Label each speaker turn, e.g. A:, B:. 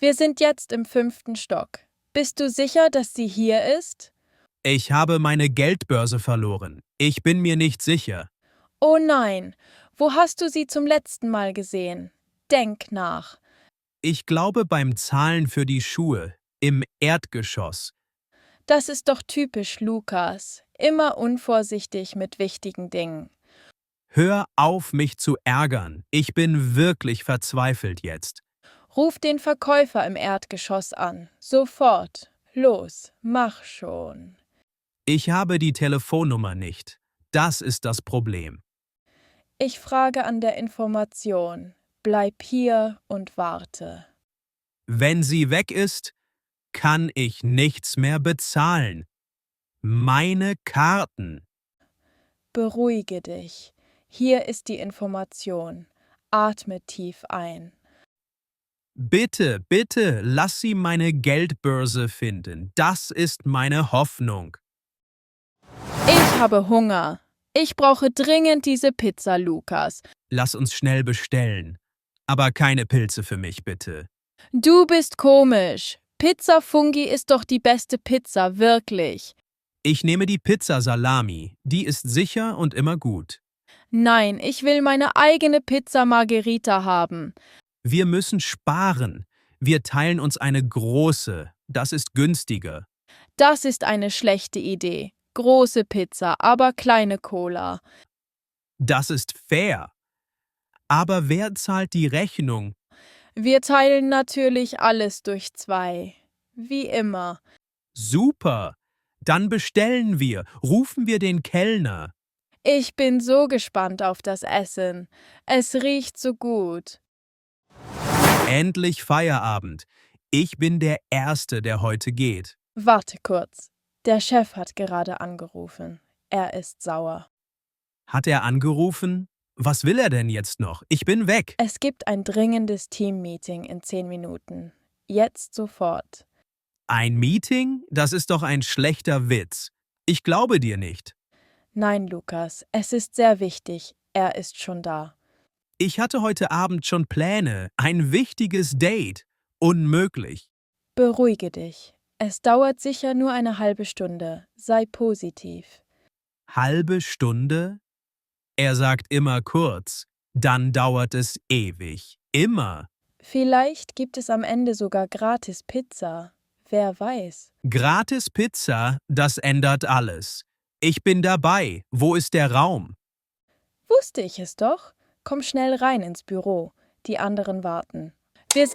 A: Wir sind jetzt im 5. Stock. Bist du sicher, dass sie hier ist?
B: Ich habe meine Geldbörse verloren. Ich bin mir nicht sicher.
A: Oh nein, wo hast du sie zum letzten Mal gesehen? Denk nach.
B: Ich glaube beim Zahlen für die Schuhe im Erdgeschoss.
A: Das ist doch typisch Lukas. Immer unvorsichtig mit wichtigen Dingen.
B: Hör auf, mich zu ärgern. Ich bin wirklich verzweifelt jetzt.
A: Ruf den Verkäufer im Erdgeschoss an. Sofort. Los, mach schon.
B: Ich habe die Telefonnummer nicht. Das ist das Problem.
A: Ich frage an der Information. Bleib hier und warte.
B: Wenn sie weg ist, kann ich nichts mehr bezahlen. Meine Karten.
A: Beruhige dich. Hier ist die Information. Atme tief ein.
B: Bitte, bitte, lass sie meine Geldbörse finden. Das ist meine Hoffnung.
A: Ich habe Hunger. Ich brauche dringend diese Pizza, Lukas.
B: Lass uns schnell bestellen. Aber keine Pilze für mich, bitte.
A: Du bist komisch. Pizza Fungi ist doch die beste Pizza, wirklich.
B: Ich nehme die Pizza Salami. Die ist sicher und immer gut.
A: Nein, ich will meine eigene Pizza Margherita haben.
B: Wir müssen sparen. Wir teilen uns eine große. Das ist günstiger.
A: Das ist eine schlechte Idee. Große Pizza, aber kleine Cola.
B: Das ist fair. Aber wer zahlt die Rechnung?
A: Wir teilen natürlich alles durch 2. Wie immer.
B: Super. Dann bestellen wir. Rufen wir den Kellner.
A: Ich bin so gespannt auf das Essen. Es riecht so gut.
B: Endlich Feierabend. Ich bin der Erste, der heute geht.
A: Warte kurz. Der Chef hat gerade angerufen. Er ist sauer.
B: Hat er angerufen? Was will er denn jetzt noch? Ich bin weg.
A: Es gibt ein dringendes Teammeeting in 10 Minuten. Jetzt sofort.
B: Ein Meeting? Das ist doch ein schlechter Witz. Ich glaube dir nicht.
A: Nein, Lukas, es ist sehr wichtig. Er ist schon da.
B: Ich hatte heute Abend schon Pläne. Ein wichtiges Date. Unmöglich.
A: Beruhige dich. Es dauert sicher nur eine halbe Stunde. Sei positiv.
B: Halbe Stunde? Er sagt immer kurz. Dann dauert es ewig. Immer.
A: Vielleicht gibt es am Ende sogar gratis Pizza. Wer weiß.
B: Gratis Pizza, das ändert alles. Ich bin dabei. Wo ist der Raum?
A: Wusste ich es doch. Komm schnell rein ins Büro. Die anderen warten. Wir